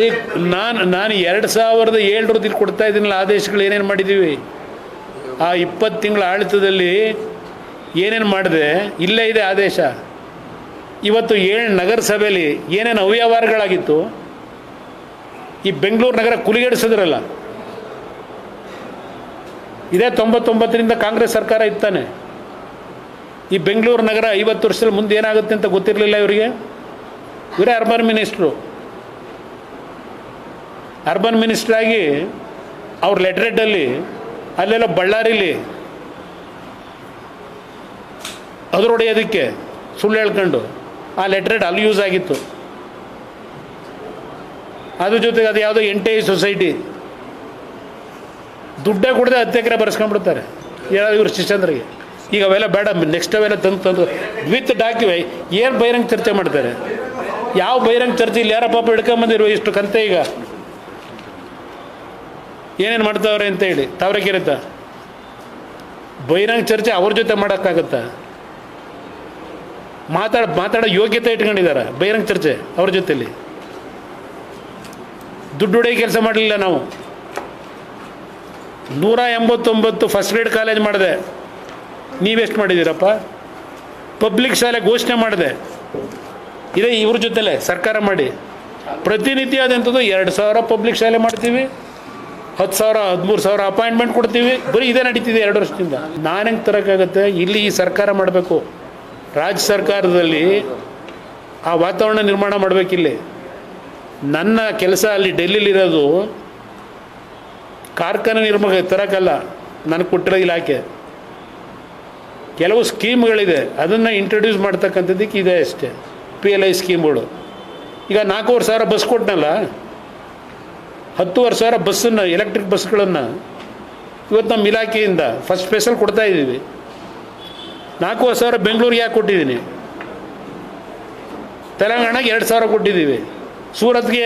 ಈಗ ನಾನು 2007 ಕೊಡ್ತಾ ಇದ್ದೀನಲ್ಲ ಆದೇಶಗಳು ಏನೇನು ಮಾಡಿದ್ದೀವಿ, ಆ 20 ತಿಂಗಳ ಆಡಳಿತದಲ್ಲಿ ಏನೇನು ಮಾಡಿದೆ ಇಲ್ಲೇ ಇದೆ ಆದೇಶ. ಇವತ್ತು 7 ನಗರಸಭೆಯಲ್ಲಿ ಏನೇನು ಅವ್ಯವಹಾರಗಳಾಗಿತ್ತು, ಈ ಬೆಂಗಳೂರು ನಗರ ಕುಲಿಗೆಡಿಸಿದ್ರಲ್ಲ, ಇದೇ 99ರಿಂದ ಕಾಂಗ್ರೆಸ್ ಸರ್ಕಾರ ಇತ್ತಾನೆ. ಈ ಬೆಂಗಳೂರು ನಗರ 50 ವರ್ಷದಲ್ಲಿ ಮುಂದೆ ಏನಾಗುತ್ತೆ ಅಂತ ಗೊತ್ತಿರಲಿಲ್ಲ ಇವರಿಗೆ. ಇವರೇ ಅರ್ಬನ್ ಮಿನಿಸ್ಟ್ರಾಗಿ ಅವ್ರ ಲೆಟ್ರೇಟಲ್ಲಿ ಅಲ್ಲೆಲ್ಲ ಬಳ್ಳಾರಿಲಿ ಅದರೊಡೆಯೋದಕ್ಕೆ ಸುಳ್ಳು ಹೇಳ್ಕೊಂಡು ಆ ಲೆಟ್ರೇಟ್ ಅಲ್ಲಿ ಯೂಸ್ ಆಗಿತ್ತು. ಅದ್ರ ಜೊತೆಗೆ ಅದು ಯಾವುದೋ NTI ಸೊಸೈಟಿ ದುಡ್ಡೇ ಕೊಡದೆ 10 ಎಕರೆ ಬರೆಸ್ಕೊಂಡ್ಬಿಡ್ತಾರೆ ಇವ್ರ ಶಿಷ್ಯಂದ್ರಿಗೆ. ಈಗ ಅವೆಲ್ಲ ಬೇಡ, ನೆಕ್ಸ್ಟ್ ಅವೆಲ್ಲ ತಂದು ವಿತ್ ಡಾಕ್ಯುವೆ ಏನು ಬಹಿರಂಗ ಚರ್ಚೆ ಮಾಡ್ತಾರೆ? ಯಾವ ಬಹಿರಂಗ ಚರ್ಚೆ ಇಲ್ಲಿ ಯಾರ ಪಾಪ ಹಿಡ್ಕೊಂಬಂದಿರುವ ಇಷ್ಟು ಕಂತೆ ಈಗ ಏನೇನು ಮಾಡ್ತಾವ್ರೆ ಅಂತ ಹೇಳಿ ತಾವರೆಕೆರೆತ ಬಹಿರಂಗ ಚರ್ಚೆ ಅವ್ರ ಜೊತೆ ಮಾಡೋಕ್ಕಾಗತ್ತಾ? ಮಾತಾಡೋ ಯೋಗ್ಯತೆ ಇಟ್ಕೊಂಡಿದ್ದಾರೆ ಬಹಿರಂಗ ಚರ್ಚೆ ಅವ್ರ ಜೊತೆಲಿ. ದುಡ್ಡು ಹೊಡೆಯ ಕೆಲಸ ಮಾಡಲಿಲ್ಲ ನಾವು. 189 ಫಸ್ಟ್ ಗ್ರೇಡ್ ಕಾಲೇಜ್ ಮಾಡಿದೆ, ನೀವೆಷ್ಟು ಮಾಡಿದ್ದೀರಪ್ಪ? ಪಬ್ಲಿಕ್ ಶಾಲೆ ಘೋಷಣೆ ಮಾಡಿದೆ, ಇದೇ ಇವ್ರ ಜೊತೆಲೇ ಸರ್ಕಾರ ಮಾಡಿ. ಪ್ರತಿನಿತ್ಯ ಅದಂಥದ್ದು 2,000 ಪಬ್ಲಿಕ್ ಶಾಲೆ ಮಾಡ್ತೀವಿ, 10,000 13,000 ಅಪಾಯಿಂಟ್ಮೆಂಟ್ ಕೊಡ್ತೀವಿ. ಬರೀ ಇದೇ ನಡೀತಿದೆ 2 ವರ್ಷದಿಂದ. ನಾನು ಹೆಂಗೆ ತರೋಕ್ಕಾಗತ್ತೆ? ಇಲ್ಲಿ ಈ ಸರ್ಕಾರ ಮಾಡಬೇಕು, ರಾಜ್ಯ ಸರ್ಕಾರದಲ್ಲಿ ಆ ವಾತಾವರಣ ನಿರ್ಮಾಣ ಮಾಡಬೇಕಿಲ್ಲಿ. ನನ್ನ ಕೆಲಸ ಅಲ್ಲಿ ಡೆಲ್ಲಿಲಿರೋದು ಕಾರ್ಖಾನೆ ನಿರ್ಮಾಣ ತರೋಕ್ಕಲ್ಲ, ನನಗೆ ಕೊಟ್ಟಿರೋ ಇಲಾಖೆ. ಕೆಲವು ಸ್ಕೀಮ್ಗಳಿದೆ, ಅದನ್ನು ಇಂಟ್ರೊಡ್ಯೂಸ್ ಮಾಡ್ತಕ್ಕಂಥದ್ದಕ್ಕೆ ಇದೆ ಅಷ್ಟೇ. PLI ಸ್ಕೀಮ್ಗಳು. ಈಗ 4,500 ಬಸ್ ಕೊಟ್ಟನಲ್ಲ, 10,000 ಬಸ್ಸನ್ನು, ಎಲೆಕ್ಟ್ರಿಕ್ ಬಸ್ಗಳನ್ನು ಇವತ್ತು ನಮ್ಮ ಇಲಾಖೆಯಿಂದ ಫಸ್ಟ್ ಫೇಸಲ್ಲಿ ಕೊಡ್ತಾ ಇದ್ದೀವಿ. 4,000 ಬೆಂಗಳೂರಿಗೆ ಯಾಕೆ ಕೊಟ್ಟಿದ್ದೀನಿ? ತೆಲಂಗಾಣಗೆ 2,000 ಕೊಟ್ಟಿದ್ದೀವಿ, ಸೂರತ್ಗೆ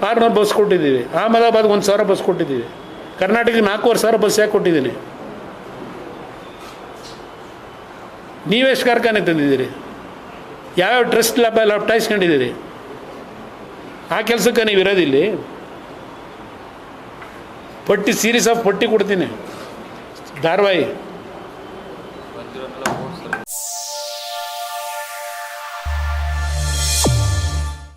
600 ಬಸ್ ಕೊಟ್ಟಿದ್ದೀವಿ, ಅಹಮದಾಬಾದ್ಗೆ 1,000 ಬಸ್ ಕೊಟ್ಟಿದ್ದೀವಿ, ಕರ್ನಾಟಕಕ್ಕೆ 4,500 ಬಸ್ ಯಾಕೆ ಕೊಟ್ಟಿದ್ದೀನಿ? ನೀವೆಷ್ಟು ಕಾರ್ಖಾನೆ ತಂದಿದ್ದೀರಿ? ಯಾವ್ಯಾವ ಟ್ರಸ್ಟ್ ಲಾಭ ಆ ಕೆಲಸಕ್ಕೆ ನೀವು ಇರೋದಿಲ್ಲಿ. ಪಟ್ಟಿ, ಸೀರೀಸ್ ಆಫ್ ಪಟ್ಟಿ ಕೊಡ್ತೀನಿ, ಧಾರಾವಾಹಿ.